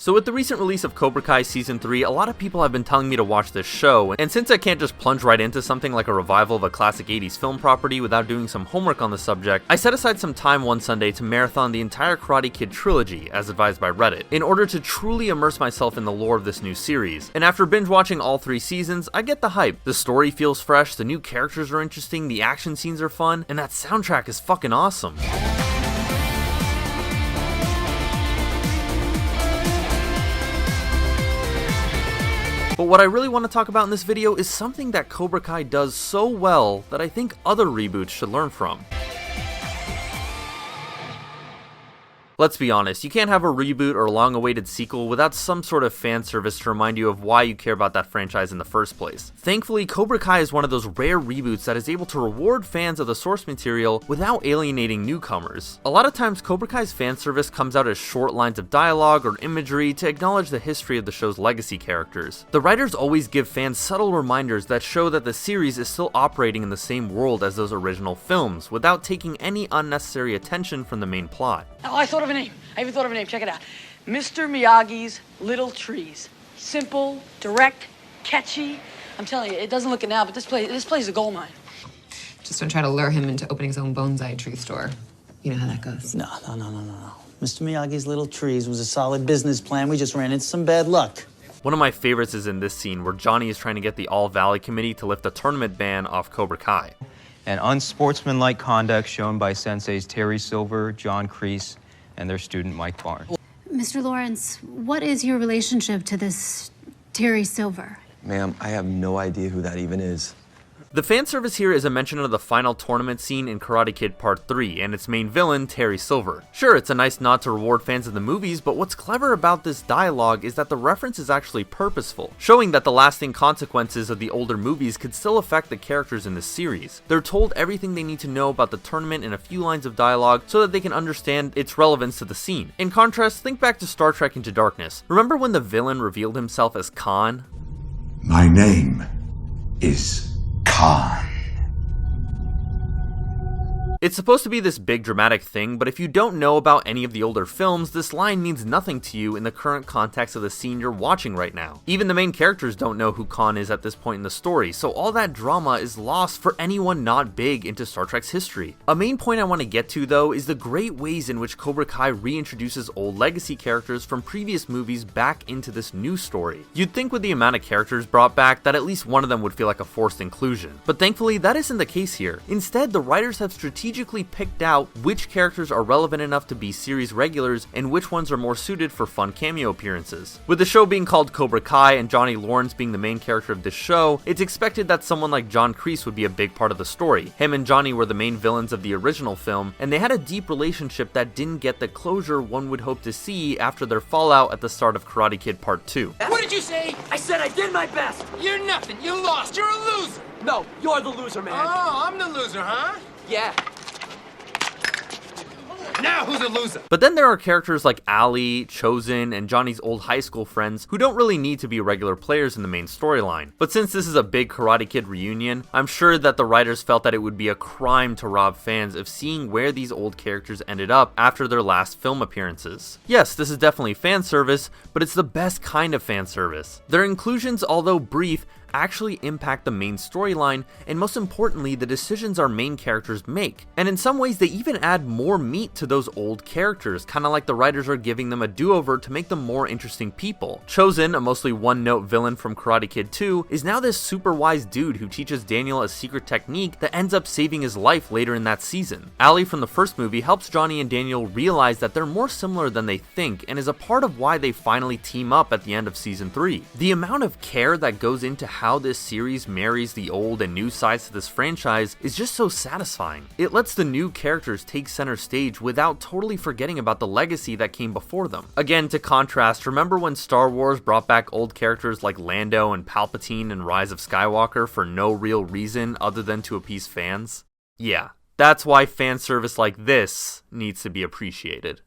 So with the recent release of Cobra Kai Season 3, a lot of people have been telling me to watch this show, and since I can't just plunge right into something like a revival of a classic 80s film property without doing some homework on the subject, I set aside some time one Sunday to marathon the entire Karate Kid trilogy, as advised by Reddit, in order to truly immerse myself in the lore of this new series. And after binge watching all 3 seasons, I get the hype. The story feels fresh, the new characters are interesting, the action scenes are fun, and that soundtrack is fucking awesome. But what I really want to talk about in this video is something that Cobra Kai does so well that I think other reboots should learn from. Let's be honest, you can't have a reboot or a long-awaited sequel without some sort of fan service to remind you of why you care about that franchise in the first place. Thankfully, Cobra Kai is one of those rare reboots that is able to reward fans of the source material without alienating newcomers. A lot of times, Cobra Kai's fan service comes out as short lines of dialogue or imagery to acknowledge the history of the show's legacy characters. The writers always give fans subtle reminders that show that the series is still operating in the same world as those original films, without taking any unnecessary attention from the main plot. Oh, I thought of a name. I even thought of a name. Check it out. Mr. Miyagi's Little Trees. Simple, direct, catchy. I'm telling you, it doesn't look it now, but this place is a gold mine. Just don't try to lure him into opening his own bonsai tree store. You know how that goes. No. Mr. Miyagi's Little Trees was a solid business plan. We just ran into some bad luck. One of my favorites is in this scene where Johnny is trying to get the All Valley Committee to lift a tournament ban off Cobra Kai. And unsportsmanlike conduct shown by senseis Terry Silver, John Kreese, and their student Mike Barnes. Mr. Lawrence, what is your relationship to this Terry Silver? Ma'am, I have no idea who that even is. The fan service here is a mention of the final tournament scene in Karate Kid Part 3 and its main villain, Terry Silver. Sure, it's a nice nod to reward fans of the movies, but what's clever about this dialogue is that the reference is actually purposeful, showing that the lasting consequences of the older movies could still affect the characters in this series. They're told everything they need to know about the tournament in a few lines of dialogue so that they can understand its relevance to the scene. In contrast, think back to Star Trek Into Darkness. Remember when the villain revealed himself as Khan? My name is Khan. It's supposed to be this big dramatic thing, but if you don't know about any of the older films, this line means nothing to you in the current context of the scene you're watching right now. Even the main characters don't know who Khan is at this point in the story, so all that drama is lost for anyone not big into Star Trek's history. A main point I want to get to though is the great ways in which Cobra Kai reintroduces old legacy characters from previous movies back into this new story. You'd think with the amount of characters brought back that at least one of them would feel like a forced inclusion, but thankfully that isn't the case here. Instead, the writers have strategically picked out which characters are relevant enough to be series regulars and which ones are more suited for fun cameo appearances. With the show being called Cobra Kai and Johnny Lawrence being the main character of this show, it's expected that someone like John Kreese would be a big part of the story. Him and Johnny were the main villains of the original film, and they had a deep relationship that didn't get the closure one would hope to see after their fallout at the start of Karate Kid Part 2. What did you say? I said I did my best. You're nothing. You lost. You're a loser. No, you're the loser, man. Oh, I'm the loser, huh? Yeah. Now who's a loser? But then there are characters like Ali, Chosen, and Johnny's old high school friends who don't really need to be regular players in the main storyline. But since this is a big Karate Kid reunion, I'm sure that the writers felt that it would be a crime to rob fans of seeing where these old characters ended up after their last film appearances. Yes, this is definitely fan service, but it's the best kind of fan service. Their inclusions, although brief, actually impact the main storyline, and most importantly, the decisions our main characters make. And in some ways, they even add more meat to those old characters, kinda like the writers are giving them a do-over to make them more interesting people. Chosen, a mostly one-note villain from Karate Kid 2, is now this super wise dude who teaches Daniel a secret technique that ends up saving his life later in that season. Ali from the first movie helps Johnny and Daniel realize that they're more similar than they think, and is a part of why they finally team up at the end of season 3. The amount of care that goes into how this series marries the old and new sides to this franchise is just so satisfying. It lets the new characters take center stage without totally forgetting about the legacy that came before them. Again, to contrast, remember when Star Wars brought back old characters like Lando and Palpatine and Rise of Skywalker for no real reason other than to appease fans? Yeah, that's why fan service like this needs to be appreciated.